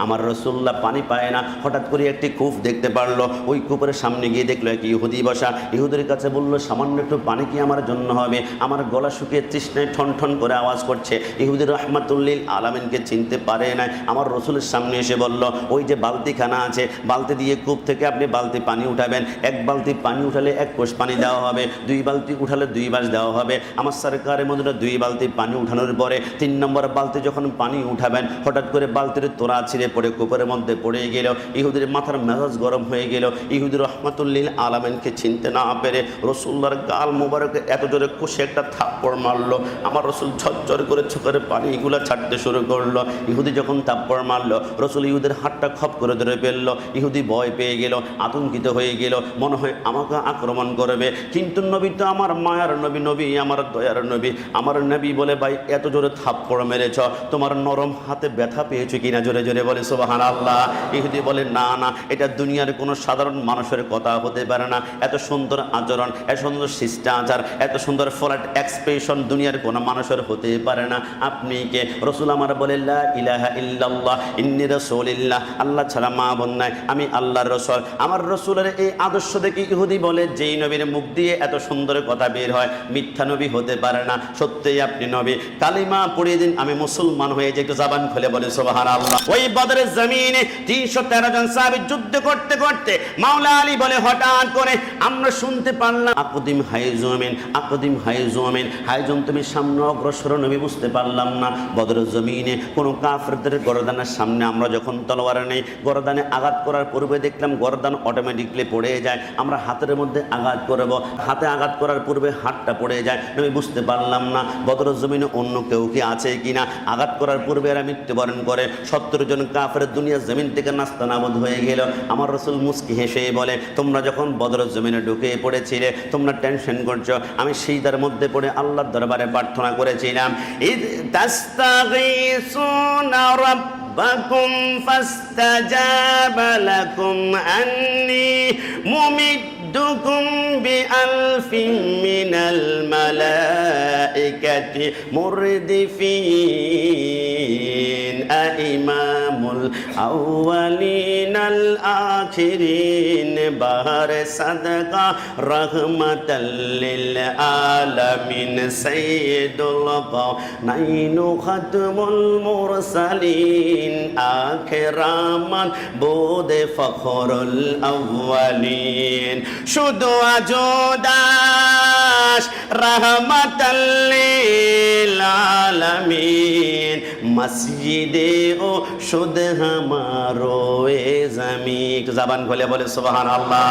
আমার রসুল্লাহ পানি পায় না, হঠাৎ করে একটি কূপ দেখতে পারলো। ওই কূপের সামনে গিয়ে দেখলো এক ইহুদি বসা। ইহুদির কাছে বলল, সামান্য একটু পানি কি আমার জন্য হবে? আমার গলা শুকিয়ে তৃষ্ণায় ঠন ঠন করে আওয়াজ করছে। ইহুদি রাহমাতুল্লিল আলামিনকে চিনতে পারে নাই। আমার রসুলের সামনে এসে বলল, ওই যে বালতিখানা আছে, বালতি দিয়ে কূপ থেকে আপনি বালতি পানি উঠাবেন। এক বালতি পানি উঠালে এক কোষ পানি দেওয়া হবে, দুই বালতি উঠালে দুই বাস দেওয়া হবে। আমার সরকারের মধ্যে দুই বালতি পানি উঠানোর পরে 3 নম্বর বালতি যখন পানি উঠাবেন, হঠাৎ করে বালতির তোড়া ছিঁড়ে পড়ে কূপের মধ্যে পড়ে গেল। ইহুদির মাথার মেজাজ গরম হয়ে গেল। ইহুদি রাহমাতুল্লিল আলামিনকে চিনতে না পেরে রসুল্লাহর গাল মোবারকে এত জোরে কষে একটা থাপ্পড় মারলো। আমার রসুল ঝরঝর করে চোখের পানিগুলো ছাড়তে শুরু করলো। ইহুদি যখন থাপ্পড় মারলো, রসুল ইহুদের হাতটা খপ করে ধরে ফেললো। ইহুদি ভয় পেয়ে গেল, আতঙ্কিত হয়ে গেল, মনে হয় আমাকে আক্রমণ করবে। কিন্তু নবী তো আমার মায়ার নবী, নবী আমার দয়ার নবী। আমার নবী বলে, ভাই এত জোরে থাপ্পড় মেরেছ, তোমার নরম হাতে ব্যথা পেয়েছো কিনা? জোরে জোরে বলে সুবহানাল্লাহ। ইহুদি বলে, না না, এটা দুনিয়ার কোনো সাধারণ মানুষের কথা হতে পারে না। এত সুন্দর আচরণ, এত সুন্দর শিষ্টাচার, এত সুন্দর ফ্ল্যাট এক্সপ্রেশন দুনিয়ার কোনো মানুষের হতে পারে না। আপনি কে? রসুল আমার বলে, লা ইলাহা ইল্লাল্লাহ ইন্নী রাসূলুল্লাহ, আল্লাহ ছাড়া মাবুদ নাই, আমি আল্লাহর রসুল। আমার রসুলের এই আদর্শ দেখি ইহুদি বলে, যেই নবীর মুখ দিয়ে এত সুন্দর কথা বের হয়, মিথ্যা নবী হতে পারে না, সত্যিই আপনি নবী। কালিমা পড়িয়ে দিন, আমি মুসলমান হয়ে যাই। একটু জবান খুলে বলে সুবহানাল্লাহ। ওই বদরের জমিনে 313 জন সাহাবী যুদ্ধ করতে করতে মাওলা আলী বলে, হঠাৎ করে আমরা শুনতে পারলাম, আকদিম হাইজুমিন, আকদিম হাইজুমিন, হাইজুম তুমি সামনে অগ্রসর। নবী বুঝতে পারলাম না, বদরের জমিনে কোনো কাফেরদের গর্দানের সামনে আমরা যখন তলোয়ার নেই, গর্দানে আঘাত করার পূর্বে দেখলাম গর্দান অটোমেটিকলি পড়ে যায়। আমরা হাতের মধ্যে আঘাত করব, হাতে আঘাত করার পূর্বে হাতটা পড়ে যায়। নবী বুঝতে পারলাম না বদরের জমিনে অন্য কেউ কি আছে কিনা। আঘাত করার পূর্বে এরা মৃত্যুবরণ করে। 70 জন কাফের দুনিয়া জমিন থেকে নাস্তানাবুদ হয়ে গেল। আমার রসুল মুস্কি হেসে বলে, তোমরা যখন বদরের জমিনে ঢুকে পড়েছিলে, তোমরা টেনশন করছো, আমি সিজদার মধ্যে পড়ে আল্লাহর দরবারে প্রার্থনা করেছিলাম, ইদ তাস্তাগীসুনা রাব্বাকুম ফাস্তাজাবা লাকুম আন্নী মুমিদ্দুকুম বিআলফিন মিনাল মালাইকাতি মুরদিফিন ইমামুল আউয়ালিনাল আখিরিন বাহর সাদকা রাহমাতাল লিল আলামিন সাইয়্যিদুল কাওনাইন খাতমুল মুরসালিন আখিরামান বুদে ফখরুল আউয়ালিন শুধু আজোদাস রাহমাতাল লিল আলামিন মসজিদে ও শুদ হামারো এ জমিন। জবান খুলে বলে সুবহানাল্লাহ।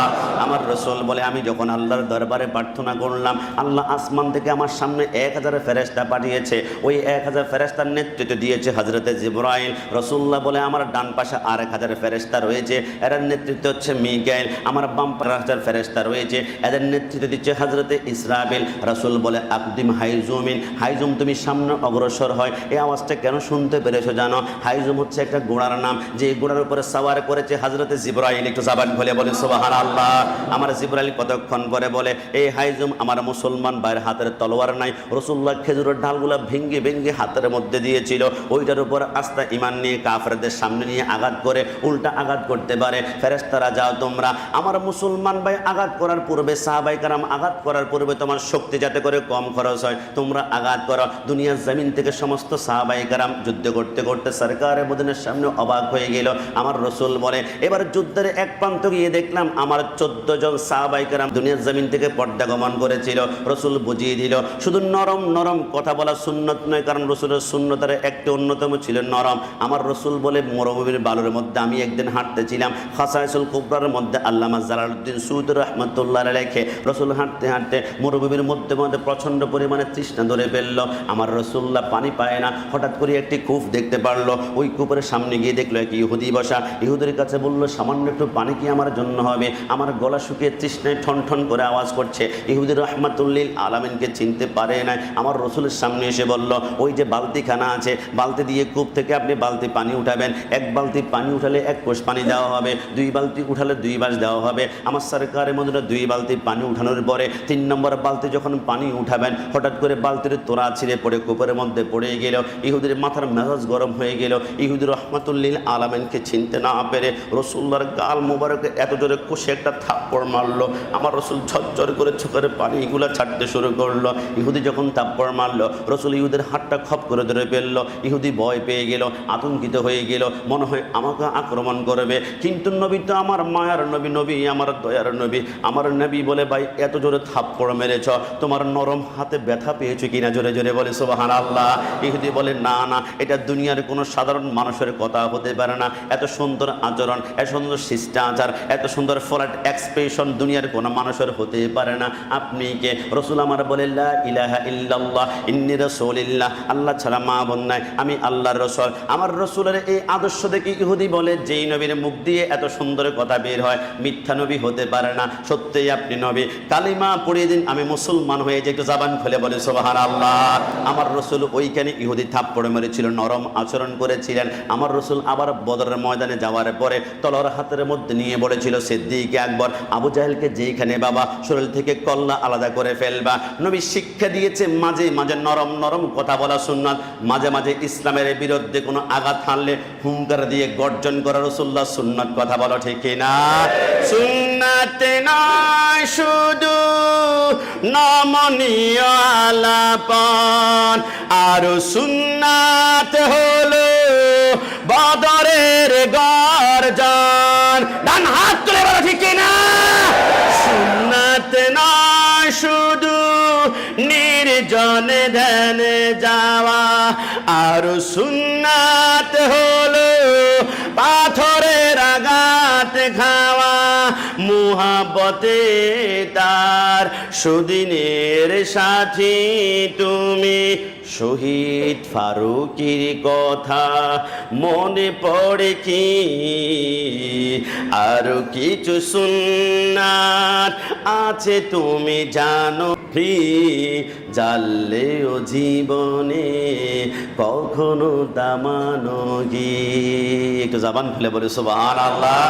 আমার রসুল বলে, আমি যখন আল্লাহর দরবারে প্রার্থনা করলাম, আল্লাহ আসমান থেকে আমার সামনে 1000 ফেরেশতা পাঠিয়েছে। ওই 1000 ফেরেশতার নেতৃত্ব দিয়েছে হযরতে জিবরাইল। রসুল্লাহ বলে, আমার ডান পাশে আর 1000 ফেরেশতা রয়েছে, এর নেতৃত্ব হচ্ছে মিকাইল। আমার বাম পাশে 1000 ফেরেশতা রয়েছে, এদের নেতৃত্ব দিচ্ছে হযরতে ইসরাফিল। রসুল বলে, আকদিম হাইজুমিন, হাইজুম তুমি সামনে অগ্রসর হয়। এই আওয়াজটা কেন শুনতে পেরেছো জানো? হাইজুম হচ্ছে একটা ঘোড়ার নাম, যে ঘোড়ার উপরে সাওয়ার করেছে হযরতে জিবরাইল। একটু জবান খুলে বলে সুবহানাল্লাহ। আমার জিবরাইল কতক্ষণ পরে বলে, এই হাইজুম আমার মুসলমান ভাইয়ের হাতের তলোয়ার নাই। রসুল্লাহ খেজুরের ডালগুলা ভেঙ্গে ভেঙ্গে হাতের মধ্যে দিয়েছিল, ওইটার উপর আস্থা ইমান নিয়ে কাফেরদের সামনে নিয়ে আঘাত করে উল্টা আঘাত করতে পারে। ফেরেশতারা যাও তোমরা, আমার মুসলমান ভাই আঘাত করার পূর্বে, সাহাবায়ে কেরাম আঘাত করার পূর্বে তোমার শক্তি যাতে করে কম খরচ হয়, তোমরা আঘাত করো। দুনিয়ার জমিন থেকে সমস্ত সাহাবায়ে কেরাম যুদ্ধ করতে করতে সরকারে মদিনার সামনে অবাক হয়ে গেল। আমার রসুল বলে, এবার যুদ্ধের এক প্রান্ত গিয়ে দেখলাম আমার 14 জন সাহাবায়ে কেরাম দুনিয়ার জমিন থেকে পর্দা গমন করেছিল। রসুল বুঝিয়ে দিল, শুধু নরম নরম কথা বলা সুন্নত নয়, কারণ রসুলের সুন্নতের একটি অন্যতম ছিল নরম। আমার রসুল বলে, মরুভূমির বালুর মধ্যে আমি একদিন হাঁটতেছিলাম, খাসাইসুল কুবরার মধ্যে আল্লামা জালালউদ্দিন সুয়ুতী রাহমাতুল্লাহ আলাইহি রসুল হাঁটতে হাঁটতে মরুভূমির মধ্যে মধ্যে প্রচণ্ড পরিমাণে তৃষ্ণা ধরে ফেললো। আমার রসুল্লাহ পানি পায় না, হঠাৎ করে একটি কূপ দেখতে পারলো। ওই কূপের সামনে গিয়ে দেখলো এক ইহুদি বসা। ইহুদির কাছে বলল, সামান্য একটু পানি কি আমার জন্য হবে? আমার গলা শুকিয়ে তৃষ্ণায় ঠন ঠন করে আওয়াজ করছে। ইহুদি রাহমাতুল্লিল আলামিনকে চিনতে পারে নাই। আমার রসুলের সামনে এসে বলল, ওই যে বালতিখানা আছে, বালতি দিয়ে কূপ থেকে আপনি বালতি পানি উঠাবেন। এক বালতি পানি উঠালে এক কোষ পানি দেওয়া হবে, দুই বালতি উঠালে দুই বাস দেওয়া হবে। আমার সরকারের মধ্যে দুই বালতি পানি উঠানোর পরে 3 নম্বর বালতি যখন পানি উঠাবেন, হঠাৎ করে বালতির তোড়া ছিঁড়ে পড়ে কূপের মধ্যে পড়ে গেল। ইহুদির মাথার মাথার মেজাজ গরম হয়ে গেল। ইহুদি রহমাতুল্লিল আলামিনকে চিনতে না পেরে রসুল্লাহর গাল মোবারকে এত জোরে কষে একটা থাপ্পড় মারলো। আমার রসুল ঝরঝর করে চোখের পানিগুলো ছাড়তে শুরু করলো। ইহুদি যখন থাপ্পড় মারলো, রসুল ইহুদের হাতটা খপ করে ধরে ফেললো। ইহুদি ভয় পেয়ে গেল, আতঙ্কিত হয়ে গেল, মনে হয় আমাকে আক্রমণ করবে। কিন্তু নবী তো আমার মায়ার নবী, নবী আমার দয়ার নবী। আমার নবী বলে, ভাই এত জোরে থাপ্পড় মেরেছ, তোমার নরম হাতে ব্যথা পেয়েছো কিনা? জোরে জোরে বলে সুবহানাল্লাহ। ইহুদি বলে, না না, এটা দুনিয়ার কোনো সাধারণ মানুষের কথা হতে পারে না। এত সুন্দর আচরণ, এত সুন্দর শিষ্টাচার, এত সুন্দর ফ্ল্যাট এক্সপ্রেশন দুনিয়ার কোনো মানুষের হতে পারে না। আপনি কে? রসুল আমার বলে, লা ইলাহা ইল্লাল্লাহ ইন্নী রাসূলুল্লাহ, আল্লাহ ছাড়া মাবুদ নাই, আমি আল্লাহর রাসূল। আমার রসুলের এই আদর্শ দেখে ইহুদি বলে, যেই নবীর মুখ দিয়ে এত সুন্দর কথা বের হয়, মিথ্যা নবী হতে পারে না, সত্যিই আপনি নবী। কালিমা পড়িয়ে দিন, আমি মুসলমান হয়ে যে একটু জবান খুলে বলে সুবহানাল্লাহ। আমার রসুল ওইখানে ইহুদি থাপ্পড় মেরেছিল, নরম আচরণ করেছিলেন। আমার রসুল আবার বদরের ময়দানে যাওয়ার পরে তলোয়ার হাতের মধ্যে নিয়ে বলেছিল, সিদ্দিক আকবর, আবু জাহেলকে যেইখানে বাবা শরীর থেকে কল্লা আলাদা করে ফেলবা। নবী শিক্ষা দিয়েছে মাঝে মাঝে নরম নরম কথা বলা সুন্নাত, মাঝে মাঝে ইসলামের বিরুদ্ধে কোনো আঘাত হানলে হুঙ্কার দিয়ে গর্জন করা রাসূলুল্লাহ সুন্নাত। কথা বলো ঠিক না? সুন্নাতে নয় শুধু নমনীয় আলাপন, আর সুন্নাত হলো বদরের গর্জন। ডান হাত তুলে বলো ঠিক না? সুন্নাত নয় শুধু নির্জনে ধ্যানে যাওয়া, আর সুন্নাত হলো পাথরের আঘাত খাওয়া। মুহাব্বতে তার সুদিনের সাথী তুমি, শহীদ ফারুকের কথা মনে পড়ে কি? আরো কিছু সুন্নাত আছে তুমি জানো কি? জানলেও জীবনে কখনো দামানো কি? একটু জবান খুলে বলে সুবহানাল্লাহ।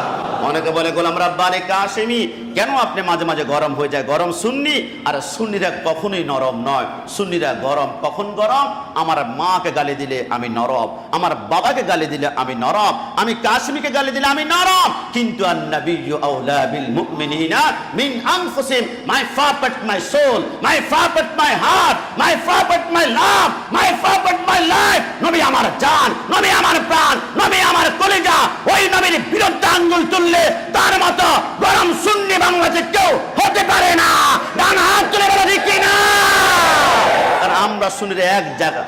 অনেকে বলে, গোলাম রাব্বানি কাশেমি, কেন আপনি মাঝে মাঝে গরম হয়ে যায়? গরম সুন্নি, আর সুন্নিরা কখনোই নরম নয়। সুন্নিরা গরম কখন গরম? আমার মাকে গালি দিলে আমি নরম, আমার বাবাকে গালি দিলে আমি নরম, আমি কাশ্মীরকে গালি দিলে আমি নরম। কিন্তু আন-নাবিয়্যু আওলা বিল মুমিনিনা মিন আনফুসিহিম, মাই ফাপার্ট মাই সোল, মাই ফাপার্ট মাই হার্ট, মাই ফাপার্ট মাই লাভ, মাই ফাপার্ট মাই লাইফ। নবী আমার জান, নবী আমার প্রাণ, নবী আমার কলিজা। ওই নবীর বিরুদ্ধে আঙ্গুল তুললে তার মতো গরম সুন্নি বাংলাদেশে কেউ হতে পারে না। ডান হাত তুলে বলো ঠিক না? আর আমরা সুন্নির এক জায়গা,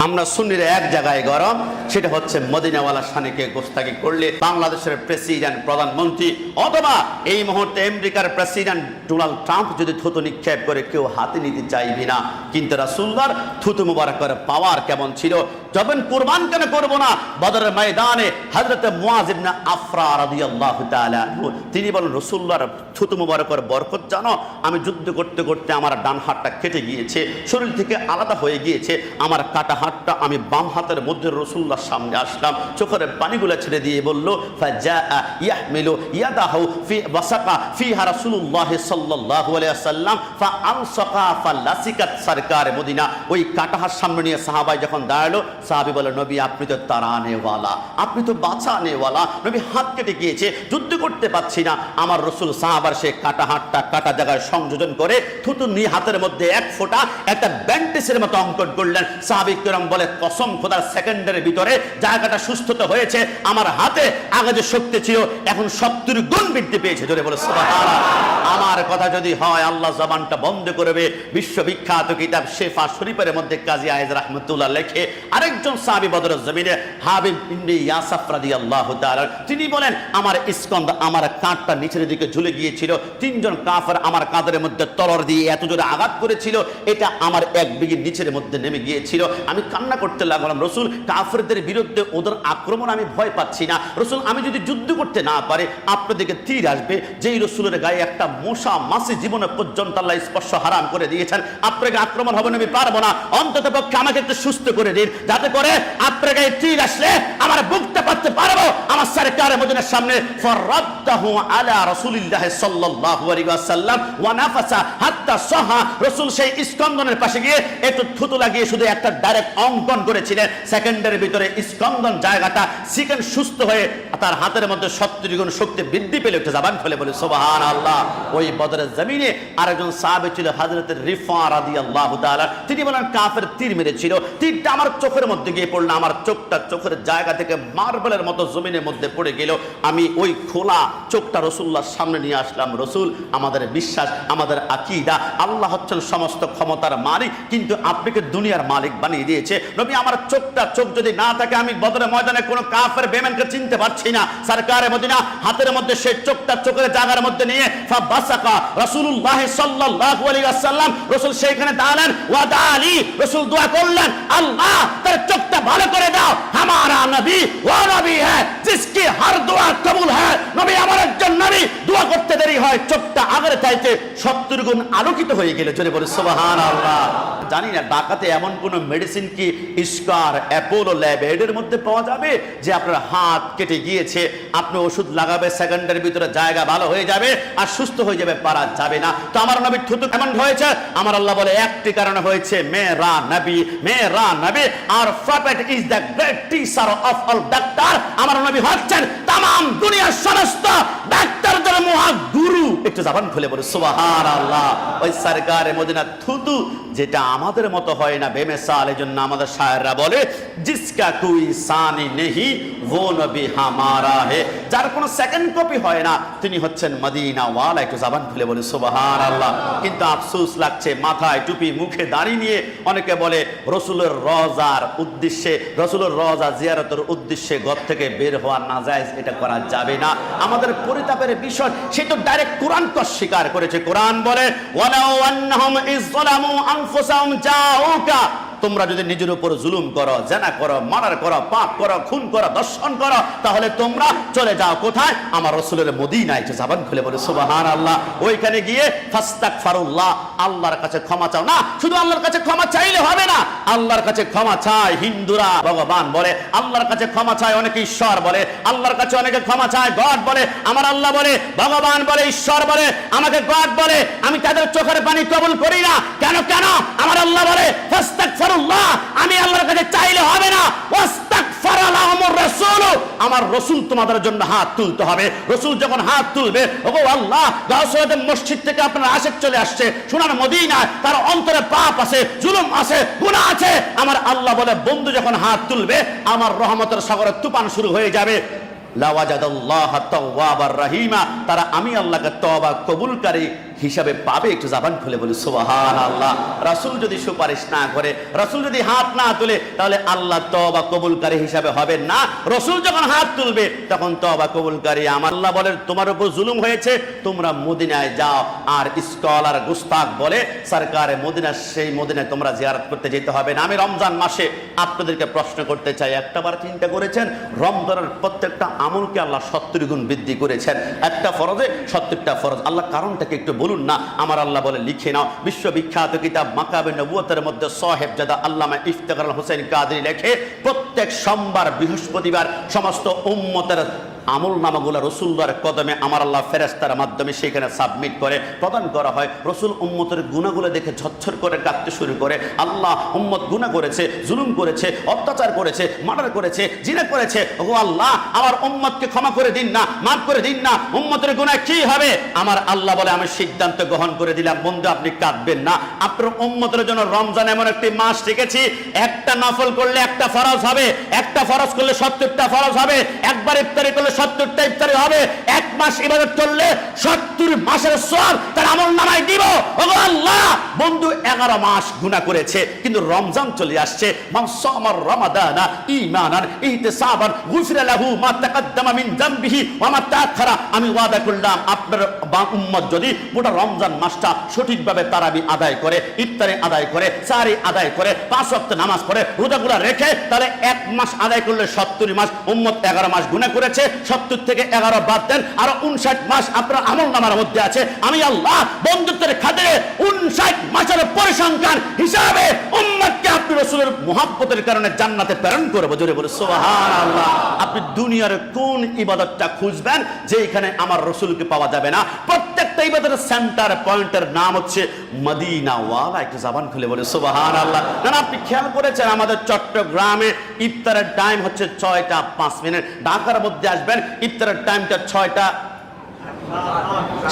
আমরা সুন্নির এক জায়গায় গরম, সেটা হচ্ছে মদিনাওয়ালা শানেকে গোস্তাকি করলে বাংলাদেশের প্রেসিডেন্ট, প্রধানমন্ত্রী অথবা এই মুহূর্তে আমেরিকার প্রেসিডেন্ট ডোনাল্ড ট্রাম্প যদি থুতু নিক্ষেপ করে, কেউ হাতে নিতে চাইবি না। কিন্তু রাসূলুল্লাহর থুতু মুবারকের পাওয়ার কেমন ছিল! যখন কুরবান কেন করবো না? বদরের ময়দানে হযরত মুআয ইবনে আফরা রাদিয়াল্লাহু তাআলা আনহু তিনি বলেন, রাসূলুল্লাহর থুতু মুবারকের বরকত জানো, আমি যুদ্ধ করতে করতে আমার ডান হাতটা কেটে গিয়েছে, শরীর থেকে আলাদা হয়ে গিয়েছে। আমার কাটা হাতটা আমি বাম হাতের মধ্যে রাসূলুল্লাহর সামনে আসলাম, চোখের পানিগুলো ছেড়ে দিয়ে বলল, ফাজাআ ইয়াহমিলু ইয়াদাহু ফি ওয়াসাকা ফিহা রাসূলুল্লাহ সাল্লাল্লাহু আলাইহি ওয়াসাল্লাম ফাআলসাকা ফালাসিকাত সরকার মদিনা। ওই কাটা হাত সামনে নিয়ে সাহাবাই যখন দাঁড়ালো, সাহাবী বলে, নবী আপনি তো তারানেওয়ালা, আপনি তো বাঁচানেওয়ালা। নবী হাত কেটে গিয়েছে, যুদ্ধ করতে পারছি না। আমার রসুল সাহাবার সে কাটা হাতটা কাটা জায়গায় সংযোজন করে থুতু নিয়ে হাতের মধ্যে এক ফোঁটা একটা ব্যান্ডেজের মতো অঙ্কন করলেন। সাহাবী কেরাম বলে, কসম খোদার, সেকেন্ডের ভিতরে জায়গাটা সুস্থতা হয়েছে। আমার হাতে আগে যে শক্তি ছিল এখন 70 গুণ বৃদ্ধি পেয়েছে। জোরে বলে সুবহানাল্লাহ। আমার কথা যদি হয়, আল্লাহ জবানটা বন্ধ করবে। বিশ্ববিখ্যাত কিতাব শেফা শরীফের মধ্যে কাজী আয়েজ রাহমাতুল্লাহ লেখে, আরেকজন সাহাবী বদরের জমিনে হাবিব ইবনে ইয়াসাফ রাদিয়াল্লাহু তাআলা তিনি বলেন, আমার স্কন্দ, আমার কাঁধটা নিচের দিকে ঝুলে গিয়েছিল। তিনজন কাফের আমার কাঁধের মধ্যে তলোয়ার দিয়ে এত জোরে আঘাত করেছিল, এটা আমার এক বিঘি নিচের মধ্যে নেমে গিয়েছিল। আমি কান্না করতে লাগলাম, রসুল কাফেরদের বিরুদ্ধে ওদের আক্রমণ আমি ভয় পাচ্ছি না। রসুল আমি যদি যুদ্ধ করতে না পারে আপনাদেরকে তীর আসবে। যেই রসুলের গায়ে একটা মশা মাছি জীবনে পর্যন্ত আল্লাহ স্পর্শ হারাম করে দিয়েছেন। আপনাকে আক্রমণ হবে না, আমি পারবো না, অন্তত পক্ষে আমাকে একটু সুস্থ করে দিন, যাতে করে আপনাকে তীর আসলে আমার বুকটা পাততে পারবো আমার সরকার মদিনার সামনে। ফরাদ্দাহু আলা রাসূলিল্লাহ সাল্লাল্লাহু আলাইহি ওয়াসাল্লাম ওয়া নাফাসা হাত্তা সাহা। রাসূল সেই স্কন্দনের পাশে গিয়ে একটু থুতু লাগিয়ে শুধু একটা ডাইরেক্ট অঙ্কন করেছিলেন, সেকেন্ডের ভিতরে স্কন্দন জায়গাটা সেকেন্ড সুস্থ হয়ে তার হাতের মধ্যে 70 গুণ শক্তি বৃদ্ধি পেল। একটু জবান খুলে বলে সুবহানাল্লাহ। ওই বদরের জমিনে আরেকজন সাহাবী ছিল হযরত রিফা রাদিয়াল্লাহু তাআলা। তিনি বলেন কাফের তীর মেরেছিল, তীরটা আমার চোখের মধ্যে গিয়ে পড়লো, আমার চোখটা চোখের জায়গা থেকে মার্বেলের মতো জমিনের মধ্যে পড়ে গেল। আমি ওই খোলা চোখটা রাসূলুল্লাহর সামনে নিয়ে আসলাম। রাসূল, আমাদের বিশ্বাস, আমাদের আকীদা, আল্লাহ হচ্ছেন সমস্ত ক্ষমতার মালিক, কিন্তু আপনাকে দুনিয়ার মালিক বানিয়ে দিয়েছে। নবী, আমার চোখ যদি না থাকে আমি বদরের ময়দানে কোনো কাফের বেঈমানকে চিনতে পারছি না। সরকারে মদিনা হাতের মধ্যে সেই চোখটা চোখের জায়গার মধ্যে নিয়ে ফাবাসাকা রাসূলুল্লাহ সাল্লাল্লাহু আলাইহি ওয়াসাল্লাম, রাসূল সেইখানে দাঁড়ালেন। ওয়া দালি, রাসূল দোয়া করলেন, আল্লাহ তার চোখটা ভালো করে দাও। हमारा नबी वो नबी है जिसकी हर दुआ कबूल है। नबी আমার একজন নবী, দোয়া করতে দেরি হয় চোখটা আগের চাইতে 70 গুণ আলোকিত হয়ে গেল। জোরে বলে সুবহানাল্লাহ। জানি না ঢাকাতে এমন কোন মেডিসিন কি স্কয়ার অ্যাপোলো ল্যাব এর মধ্যে পাওয়া যাবে যে আপনার হাত কেটে গিয়েছে, আপনি ওষুধ লাগাবে, সেকেন্ডের ভিতরে জায়গা ভালো হয়ে যাবে আর সুস্থ হয়ে যাবে? পারা যাবে না। তো আমার নবীর থুতু কেমন হয়েছে? আমার আল্লাহ বলে একটি কারণে হয়েছে, মেরা নবী, মেরা নবী। আর prophet is the great teacher of all doctor. আমার নবী হচ্ছেন तमाम দুনিয়ার সমস্ত ডাক্তারদের মহাগুরু। একটু জবান খুলে বলে সুবহানাল্লাহ। ওই সরকারে মদিনা থুতু যেটা আমাদের মতো হয় না, বেমিসাল। এজন্য আমাদের শায়েররা বলে জিসকা কোই সানি নেহি वो নবী হামারা হে। যার কোনো সেকেন্ড কপি হয় না তিনি হচ্ছেন মদিনা ওয়ালা। একটু জবান খুলে বলে সুবহানাল্লাহ। কিন্তু আফসোস লাগছে, মাথায় টুপি মুখে দাড়ি নিয়ে অনেকে বলে রাসূলের রওজার উদ্দেশ্যে, রাসূলের রওজা জিয়ারতের উদ্দেশ্যে ঘর থেকে বের হওয়া নাজায়েজ, এটা করা যাবে না। আমাদের পরিতাপের বিষয়, সে তো ডাইরেক্ট কোরআনকে অস্বীকার করেছে। কোরআন বলে ওয়ালাউ আন্নাহুম ইযলামু আনফুসাহুম জাউকা, তোমরা যদি নিজের উপর জুলুম করো, জানা করো, মারার করো, পাপ করো, খুন করো, দর্শন করো, তাহলে তোমরা চলে যাও কোথায়? আমার রাসূলের মদিনায়। জবান খুলে বলে সুবহানাল্লাহ। ওইখানে গিয়ে ফাস্তাগফিরুল্লাহ, আল্লাহর কাছে ক্ষমা চাও। না, শুধু আল্লাহর কাছে ক্ষমা চাইলে হবে না, আল্লাহর কাছে ক্ষমা চায় হিন্দুরা ভগবান বলে, আল্লাহর কাছে ক্ষমা চায় অনেকে ঈশ্বর বলে, আল্লাহর কাছে অনেকে ক্ষমা চায় গড বলে। আমার আল্লাহ বলে, ভগবান বলে, ঈশ্বর বলে, আমাকে গড বলে। আমি তাদের চোখের পানি কবুল করি না। কেন? আমার আল্লাহ বলে ফাস্তাগফিরুল্লাহ, আমি আল্লাহর কাছে চাইলে হবে না। ওয়াস্তাগফারা লাহুমুর রাসূল, আমার রাসূল তোমাদের জন্য হাত তুলতে হবে। রাসূল যখন হাত তুলবে, ওগো আল্লাহ, গাউসুয়াদের মসজিদ থেকে আপনার আশিক চলে আসছে সোনার মদিনায়, তার অন্তরে পাপ আছে, জুলুম আছে, গুনাহ আছে। আমার আল্লাহ বলে, বন্ধু যখন হাত তুলবে আমার রহমতের সাগরে তুফান শুরু হয়ে যাবে। লাওয়াজাদাল্লাহ তাওয়াবার রহিমা, তারা আমি আল্লাহকে তওবা কবুলকারী হিসাবে পাবে। একটু জবান খুলে বলি সুবহানাল্লাহ। রাসূল যদি সুপারিশ না করে, রাসূল যদি হাত না তুলে, তাহলে আল্লাহ তওবা কবুলকারী হিসাবে হবে না। রাসূল যখন হাত তুলবে তখন তওবা কবুলকারী। আমার আল্লাহ বলে, তোমার উপর জুলুম হয়েছে, তোমরা মদিনায় যাও। আর স্কলার গুস্তাখ বলে সরকারে মদিনা, সেই মদিনায় তোমরা জিয়ারত করতে যেতে হবে না। আমি রমজান মাসে আপনাদেরকে প্রশ্ন করতে চাই, একটাবার চিন্তা করেছেন রমজানের প্রত্যেকটা আমলকে আল্লাহ 70 গুণ বৃদ্ধি করেছেন? একটা ফরজে 70টা ফরজ। আল্লাহ কারণটাকে একটু বলুন না। আমার আল্লাহ বলে, লিখে নাও। বিশ্ববিখ্যাত কিতাব মাকাবে নবুয়তের মধ্যে সাহেবজাদা আল্লামা ইফতেখার হোসেন কাদরি লেখে, প্রত্যেক সোমবার বৃহস্পতিবার সমস্ত উম্মতের আমল নামাগুলো রাসূলুল্লাহর কদমে আমার আল্লাহ ফেরেশতার মাধ্যমে সেখানে সাবমিট করে প্রদান করা হয়। রাসূল উম্মতের গুনাহগুলো দেখে ঝরঝর করে কাঁদতে শুরু করে, আল্লাহ, উম্মত গুনাহ করেছে, জুলুম করেছে, অত্যাচার করেছে, মার্ডার করেছে, জিনা করেছে। ওগো আল্লাহ, আমার উম্মতকে ক্ষমা করে দিন না, মাফ করে দিন না। উম্মতের গুনাহ কি হবে? আমার আল্লাহ বলে, আমি সিদ্ধান্ত গ্রহণ করে দিলাম, বন্ধু আপনি কাঁদবেন না। আপনার উম্মতের জন্য রমজান এমন একটি মাস রেখেছি, একটা নফল করলে একটা ফরজ হবে, একটা ফরজ করলে 70টা ফরজ হবে, একবার ইফতারি করলে 70টা ইফতারি হবে। এক মাস ইবাদত করলে 70 মাসের সওয়াব তার আমলনামায় দিব। ওগো আল্লাহ, বন্ধু 11 মাস গুনাহ করেছে, কিন্তু রমজান চলে আসছে। মান সামার রমাদানা ঈমানান ইহতিসাবান গুফিরা লাহু মা তাকাদ্দামা মিন যামবিহি ওয়া মা তাআখারা। আমি ওয়াদা করলাম, আপনার উম্মত যদি গোটা রমজান মাসটা সঠিকভাবে তারাবি আদায় করে, ইফতারি আদায় করে, সাহরি আদায় করে, 5 ওয়াক্ত নামাজ পড়ে, রোজাগুলো রেখে, তাহলে এক মাস আদায় করলে 70 মাস। উম্মত 11 মাস গুনাহ করেছে, 70 থেকে 11 বাদ দেন, আরো 59 মাস আপনার আমলনামার মধ্যে আছে। আমি আল্লাহ বন্ধুত্বের খাতিরে 59 মাসের পরিসংখ্যান হিসাবে উম্মতকে আপনি রাসূলের মুহাব্বতের কারণে জান্নাতে প্রেরণ করব। জোরে বলে সুবহানাল্লাহ। আপনি দুনিয়ার কোন ইবাদতটা খুঁজবেন যেখানে আমার রাসূলকে পাওয়া যাবে না? প্রত্যেকটা ইবাদতের সেন্টার পয়েন্টের নাম হচ্ছে মদিনা ওয়ালা। একটু জবান খুলে বলে সুবহানাল্লাহ। না আপনি খেয়াল করেছেন আমাদের চট্টগ্রামে ইফতারের টাইম হচ্ছে 6টা 5 মিনিট। ঢাকার মধ্যে আসবেন ইফতারের টাইমটা 6টা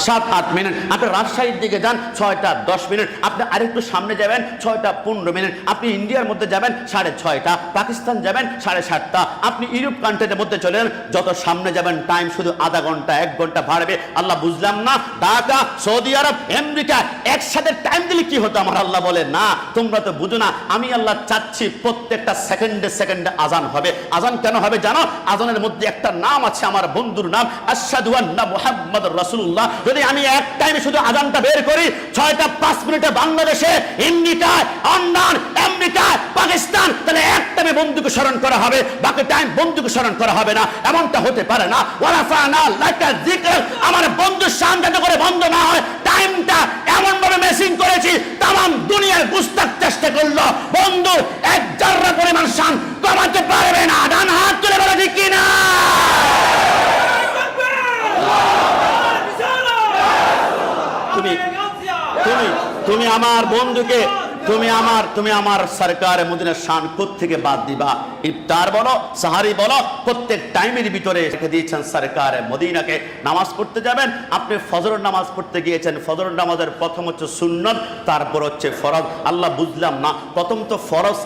7-8 মিনিট। আপনি রাজশাহীর দিকে যান 6টা 10 মিনিট। আপনি আরেকটু সামনে যাবেন 6টা 15 মিনিট। আপনি ইন্ডিয়ার মধ্যে যাবেন 6:30টা, পাকিস্তান যাবেন 7:30টা। আপনি ইউরোপ কান্ট্রির মধ্যে চলেন, যত সামনে যাবেন টাইম শুধু আধা ঘন্টা 1 ঘন্টা বাড়বে। আল্লাহ বুঝলাম না, ঢাকা, সৌদি আরব, আমেরিকা একসাথে টাইম দিলে কি হতো? আমার আল্লাহ বলে না, তোমরা তো বুঝো না, আমি আল্লাহ চাচ্ছি প্রত্যেকটা সেকেন্ডে সেকেন্ডে আজান হবে। আজান কেন হবে জানো? আজানের মধ্যে একটা নাম আছে, আমার বন্ধুর নাম, আশহাদু আন্না মুহাম্মাদুর রাসূলুল্লাহ। যদি আমি এক টাইমে শুধু আজানটা বের করি 6টা 5 মিনিটে বাংলাদেশে, ইন্ডিয়ায়, লন্ডন, আমেরিকা, পাকিস্তান, তাহলে এক টাইমে বন্ধুকে স্মরণ করা হবে, বাকি টাইম বন্ধুকে স্মরণ করা হবে না। এমনটা হতে পারে না। ওয়ারাফানা লাকা যিকর, আমার বন্ধুর শান যাতে করে বন্ধ না হয়, টাইমটা এমন ভাবে মেসিং করেছি, তামাম দুনিয়ার গুস্তাখ চেষ্টা করলো বন্ধু এক জাররা পরিমাণ শান কমাতে পারবে না। ডান হাত তুলে বলে ঠিক কিনা? তুমি আমার বন্ধুকে, তুমি আমার সরকার মদিনার শান থেকে বাদ দিবা? ইফতার বলো, সাহারি বলো, প্রত্যেক টাইমের ভিতরে রেখে দিয়েছেন সরকার মদিনাকে। নামাজ পড়তে যাবেন, আপনি ফজরের নামাজ পড়তে গিয়েছেন, ফজরের নামাজের প্রথম হচ্ছে সুন্নত, তারপর হচ্ছে ফরজ। আল্লাহ বুঝলাম না, প্রথম তো ফরজ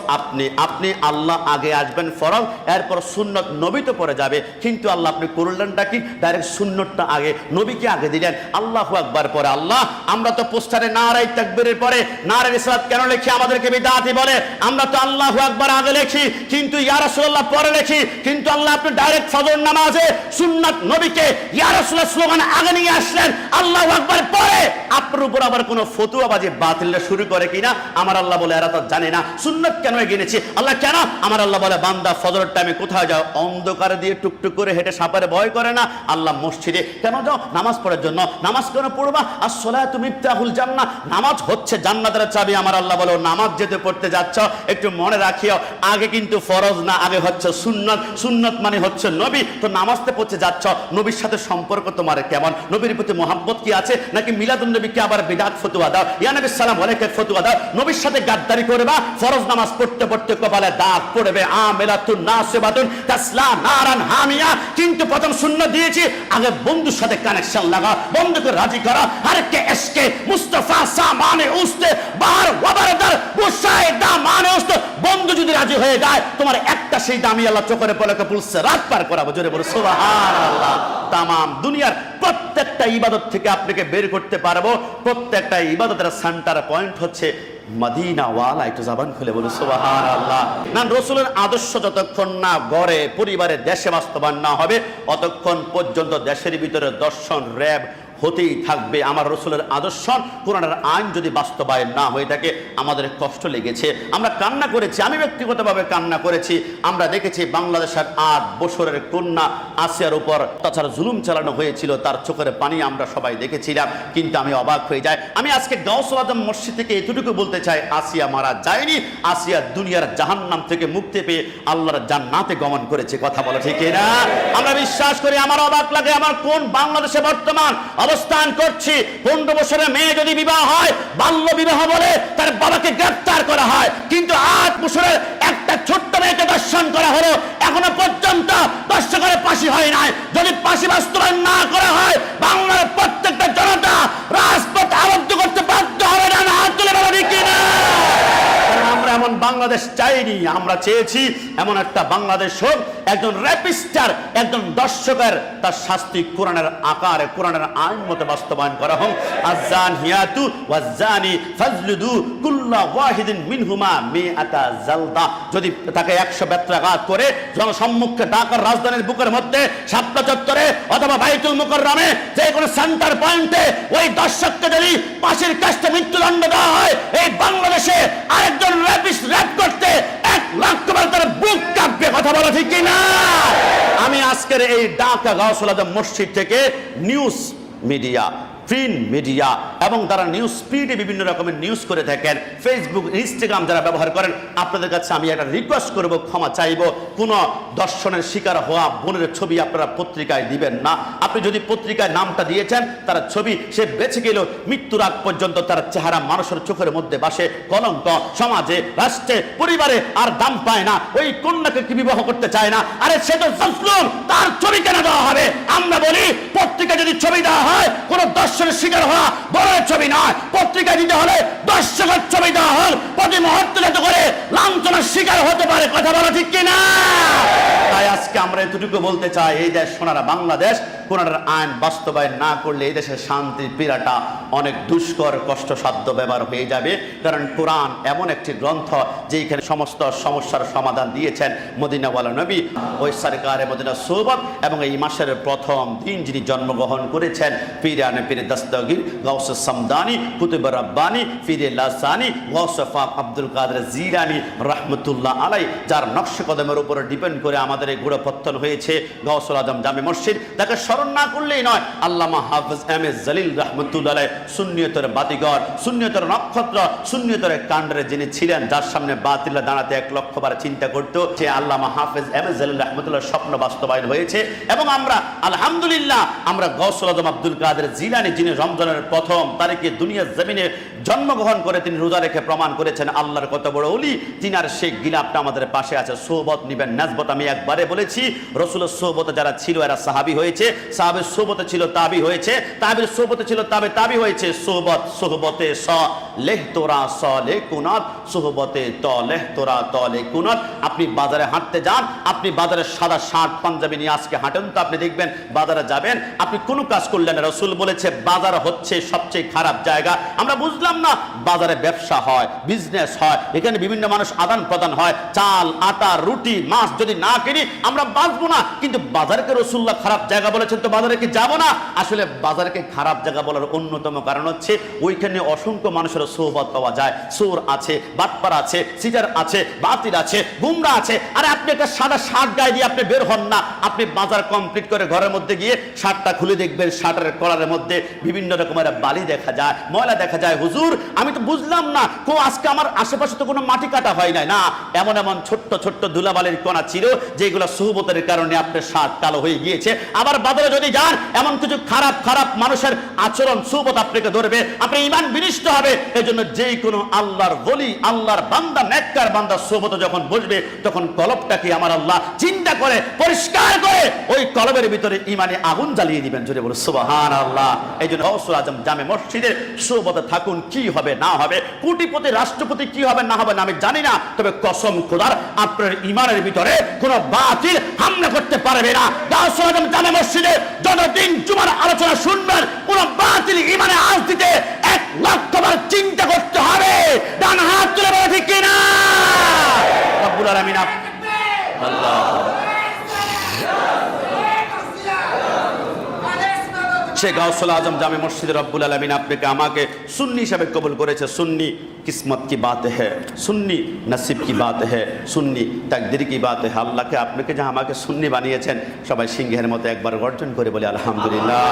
আপনি আল্লাহ আগে আসবেন ফরজ, এরপর সুন্নত নবী তো পরে যাবে, কিন্তু আল্লাহ আপনি করলেনটা কি? ডাইরেক্ট সুন্নতটা আগে, নবীকে আগে দিলেন। আল্লাহু আকবার পরে আল্লাহ। আমরা তো পোস্টারে নারায়ে তাকবীরের পরে নারায়ে রিসালাত কেন লিখি? আমাদেরকে বিদআতি বলে। আমরা তো আল্লাহু আকবার আগে লিখি, কিন্তু ইয়া রাসূলুল্লাহ পরে লিখি। কিন্তু আল্লাহ আপনি ডাইরেক্ট ফজর নামাজে সুন্নাত নবীকে ইয়া রাসূলুল্লাহ স্লোগান আগে নিয়ে আসলেন, আল্লাহু আকবার পরে। আপনার উপর আবার কোন ফতোয়াবাজি বাতিল শুরু করে কিনা আমার আল্লাহ বলে এরা তো জানে না। সুন্নাত কেন গিনেছি আল্লাহ কেন? আমার আল্লাহ বলে বান্দা ফজরের টাইমে কোথায় যাও? অন্ধকারে দিয়ে টুকটুক করে হেঁটে সাপারে ভয় করে না? আল্লাহ মসজিদে কেন যাও? নামাজ পড়ার জন্য। নামাজ কেন পড়বা? আসসালাতু মিফতাহুল জান্নাহ, নামাজ হচ্ছে জান্নাতের চাবি। আমার আল্লাহ বলে নামাজ যেতে পড়তে যাচ্ছ একটু মনে রাখিও, আগে কিন্তু ফরজ না, আগে হচ্ছে সুন্নাত। সুন্নাত মানে হচ্ছে নবী। তো নামাজতে পড়তে যাচ্ছ, নবীর সাথে সম্পর্ক তোমার কেমন? নবীর প্রতি মহাব্বত কি আছে? নাকি মিলাদুন নবীকে আবার বিদআত ফতোয়া দাও, ইয়া নবী সালাম আলাইকুম ফতোয়া দাও? নবীর সাথে গাদ্দারি করবা, ফরজ নামাজ পড়তে পড়তে কপালে দাগ পড়বে, আমিলাতুন নাসিবাতুন তাসলা নারান হামিয়া। কিন্তু প্রথম সুন্নাত দিয়েছি, আগে বন্ধুর সাথে কানেকশন লাগা, বন্ধুকে রাজি করা। আর কে এসকে মুস্তাফা সামানে উস্তে বার ওয়াবারদার বুশায় দামানে উস্তে। বন্ধু যদি রাজি হয়ে যায়, তোমার একটা সেই দামি আল্লাহ চোখের পলকে পুলসে রাত পার করাবো। জোরে বলে সুবহানাল্লাহ। তামাম দুনিয়ার প্রত্যেকটা ইবাদত থেকে আপনাকে বের করতে পারবো। প্রত্যেকটা ইবাদতের সেন্টার পয়েন্ট হচ্ছে মদিনা ওয়ালা। একটু জবান খুলে বলে সুবহানাল্লাহ। না, রাসূলের আদর্শ যতক্ষণ না গড়ে পরিবারে দেশে বাস্তবায়ন না হবে, অতক্ষণ পর্যন্ত দেশের ভিতরে দর্শন র‍্যাব হতেই থাকবে। আমার রাসূলের আদর্শ কোরআনের আইন যদি বাস্তবায়ন না হয়ে থাকে, আমাদের কষ্ট লেগেছে, আমরা কান্না করেছি, আমি ব্যক্তিগতভাবে কান্না করেছি। আমরা দেখেছি বাংলাদেশের 8 বছরের কন্যা আসিয়ার উপর তাছাড়া জুলুম চালানো হয়েছিল, তার চোখের পানি আমরা সবাই দেখেছিলাম। কিন্তু আমি অবাক হয়ে যাই। আমি আজকে গাউসুল আজম মসজিদ থেকে এতটুকু বলতে চাই, আসিয়া মারা যায়নি, আসিয়া দুনিয়ার জাহান্নাম থেকে মুক্তি পেয়ে আল্লাহর জান্নাতে গমন করেছে। কথা বলো ঠিক না? আমরা বিশ্বাস করি। আমার অবাক লাগে, আমার কোন বাংলাদেশে বর্তমান অবস্থান করছি, 15 বছরের মেয়ে যদি বিবাহ হয়, বাল্য বিবাহ বলে তার বাবাকে গ্রেফতার করা হয়। কিন্তু 8 বছরের একটা ছোট্ট মেয়েকে দর্শন করা হলো, এখনো পর্যন্ত দর্শকের ফাঁসি হয় নাই। যদি ফাঁসি বাস্তবায়ন না করা হয়, বাংলার প্রত্যেকটা জনতা রাজপথ আবদ্ধ করতে বাধ্য হবে না। হাত তুলে বলা ঠিক কিনা? আমরা এমন বাংলাদেশ চাইনি, আমরা চেয়েছি এমন একটা বাংলাদেশ হোক, একজন র্যাপিস্টার, একজন দর্শকের তার শাস্তি কোরআনের আকারে, কোরআনের আইন মতো বাস্তবায়ন করা হোক। আযানিয়াতু ওয়াজ্জানি ফাজলুদু কুল্লা ওয়াহিদিন মিনহুমা মিআতা জালদা। যদি তাকে 100 বেত্রাঘাত করে জনসম্মুখে ঢাকার রাজধানীর বুকের মধ্যে শাপলা চত্বরে অথবা বাইতুল মুকাররমে যে কোনো সেন্টার পয়েন্টে ওই দর্শককে যদি ফাঁসির কাস্টে মৃত্যুদণ্ড দেওয়া হয়, এই বাংলাদেশে আরেকজন র্যাপিস্ট র্যাপ করতে 1 লাখ বার তার বুক কাঁপবে। কথা বলা ঠিক কিনা? আমি আমি আজকের এই ঢাকা গাউসুল আজম মসজিদ থেকে নিউজ মিডিয়া, প্রিন্ট মিডিয়া এবং তারা নিউজ স্পিডে বিভিন্ন রকমের নিউজ করে থাকেন, ফেসবুক ইনস্টাগ্রাম যারা ব্যবহার করেন, আপনাদের কাছে আমি একটা রিকোয়েস্ট করব, ক্ষমা চাইব, কোনো দর্শনের শিকার হওয়া বোনের ছবি আপনারা পত্রিকায় দিবেন না। আপনি যদি পত্রিকায় নামটা দিয়েছেন, তারা ছবি সে বেঁচে গেল, মৃত্যুর আগ পর্যন্ত তার চেহারা মানুষের চোখের মধ্যে বাসে, কলঙ্ক, সমাজে, রাষ্ট্রে, পরিবারে আর দাম পায় না। ওই কন্যাকে কি বিবাহ করতে চায় না, আরে সে তো জজলুম, তার ছবি কেন দেওয়া হবে? আমরা বলি পত্রিকা যদি ছবি দেওয়া হয়, কোনো দর্শনের শিকার হওয়া বড় ছবি নয়, পত্রিকা দিতে হলে দর্শকের ছবি দেওয়া হল প্রতি মুহূর্তে যাতে করে লাঞ্ছনার শিকার হতে পারে। কথা বলা ঠিক কিনা? তাই আজকে আমরা এতটুকু বলতে চাই, এই দেশ সোনারা বাংলাদেশ, কোরআনের আইন বাস্তবায়ন না করলে এই দেশের শান্তির পীড়াটা অনেক দুষ্কর, কষ্টসাধ্য ব্যাপার হয়ে যাবে। কারণ কোরআন এমন একটি গ্রন্থ যেখানে সমস্ত সমস্যার সমাধান দিয়েছেন মদিনাওয়ালা নবী, ওই সরকারে মদিনা সোহবত, এবং এই মাসের প্রথম দিন যিনি জন্মগ্রহণ করেছেন, পীরানে পীর দস্তগীর গাউসুস সামদানি কুতুব রাব্বানি পীরে লাসানি গাউসে পাক আব্দুল কাদের জিলানী রাহমাতুল্লাহ আলাই, যার নকশ কদমের উপরে ডিপেন্ড করে আমাদের এই গোড়াপত্তন হয়েছে গাউসুল আজম জামে মসজিদ। তাকে স্মরণ না করলেই নয়। আল্লামা হাফেজ এম এ জলিল রাহমাতুল্লাহ আলাই সুন্নিয়তের বাতিঘর, সুন্নিয়তের নক্ষত্র, সুন্নিয়তের কাণ্ডারে যিনি ছিলেন, যার সামনে বাতিল দাঁড়াতে 1 লক্ষ বার চিন্তা করতো, সে আল্লামা হাফেজ এম এ জলিল রাহমাতুল্লাহর স্বপ্ন বাস্তবায়ন হয়েছে। এবং আমরা আলহামদুলিল্লাহ আমরা গাউসুল আজম আব্দুল কাদের জিলানী, যিনি রমজানের প্রথম তারিখে দুনিয়ার জমিনে জন্মগ্রহণ করে তিনি রোজা রেখে প্রমাণ করেছেন আল্লাহর কত বড় ওলি, তিনার সেই গিলাপটা আমাদের পাশে আছে। সোহবত নিবেন, নাসবত আমি একবারে বলেছি, রসুলের সোহবতে যারা ছিল এরা সাহাবী হয়েছে, সাহাবের সোহবতে ছিল তাবি হয়েছে, তাবির সোহবতে ছিল তাবি হয়েছে। সোহবত সোহবতে স লেহ তোরা স লে কুনাত, সোহবতে ত লেহ তোরা ত লে কুনাত। আপনি বাজারে হাঁটতে যান, আপনি বাজারে সাদা শার্ট পাঞ্জাবি নিয়ে আজকে হাঁটেন, তো আপনি দেখবেন বাজারে যাবেন, আপনি কোনো কাজ করলেন না। রসুল বলেছে বাজার হচ্ছে সবচেয়ে খারাপ জায়গা। আমরা বুঝলাম না, বাজারে ব্যবসা হয়, বিজনেস হয়, এখানে বিভিন্ন মানুষ আদান প্রদান হয়, চাল, আটা, রুটি, মাছ যদি না কিনি আমরা বাঁচবো না। কিন্তু বাজারকে রসুল্লাহ খারাপ জায়গা বলেছেন, তো বাজারে কি যাবো না? আসলে বাজারকে খারাপ জায়গা বলার অন্যতম কারণ হচ্ছে ওইখানে অসংখ্য মানুষের সোহবত পাওয়া যায়, চোর আছে, বাটপার আছে, সিটার আছে, বাতিল আছে, গুমরা আছে। আরে আপনি একটা সাদা শার্ট গায়ে দিয়ে আপনি বের হন না, আপনি বাজার কমপ্লিট করে ঘরের মধ্যে গিয়ে শার্টটা খুলে দেখবেন শার্টের কলারের মধ্যে বিভিন্ন রকমের বালি দেখা যায়, ময়লা দেখা যায়। হুজুর আমি তো বুঝলাম না, আজকে আমার আশেপাশে তো কোনো মাটি কাটা হয় নাই। না, এমন এমন ছোট্ট ছোট্ট ধুলাবালির কণা ছিল যেগুলো সোহবতের কারণে আপনার শার্ট কালো হয়ে গিয়েছে। আবার বাজারে যদি যান, এমন কিছু খারাপ খারাপ মানুষের আচরণ, সোহবত আপনাকে ধরবে, আপনি ঈমান বিনষ্ট হবে। এই জন্য যে কোনো আল্লাহর ওলি, আল্লাহর বান্দা, নেককার বান্দা সোহবতে যখন বসবে, তখন কলবটাকে আমার আল্লাহ চিন্তা করে পরিষ্কার করে ওই কলবের ভিতরে ঈমানে আগুন জ্বালিয়ে দিবেন। জোরে বলো সুবহানাল্লাহ। এই জন্য গাউসুল আজম জামে মসজিদের সোহবতে থাকুন। কি হবে না হবে, কোটিপতি রাষ্ট্রপতি কি হবে না হবে না আমি জানি না, তবে কসম খোদার আপনার ঈমানের ভিতরে কোনো বাতিল হামলা করতে পারবে না। গাউসুল আজম জামে মসজিদে যতদিন জুমার আলোচনা শুনবেন, কোন বাতিল ঈমানে আঁচ দিতে 1 লক্ষ বার চিন্তা করতে হবে। ডান হাত তুলে বলে ঠিক কিনা? রব্বুল আলামিন আল্লাহ শেখ গাউসুল আজম জামে মসজিদের রব্বুল আলামিন আপনাকে আমাকে সুন্নি হিসাবে কবুল করেছে। সুন্নি কিসমত কি বাত হ্যায়, সুন্নি নসিব কি বাত হ্যায়, সুন্নি তাকদীর কি বাত হ্যায়। আল্লাহকে আপনাকে যা আমাকে সুন্নি বানিয়েছেন, সবাই সিংহের মতো একবার গর্জন করে বলে আলহামদুলিল্লাহ।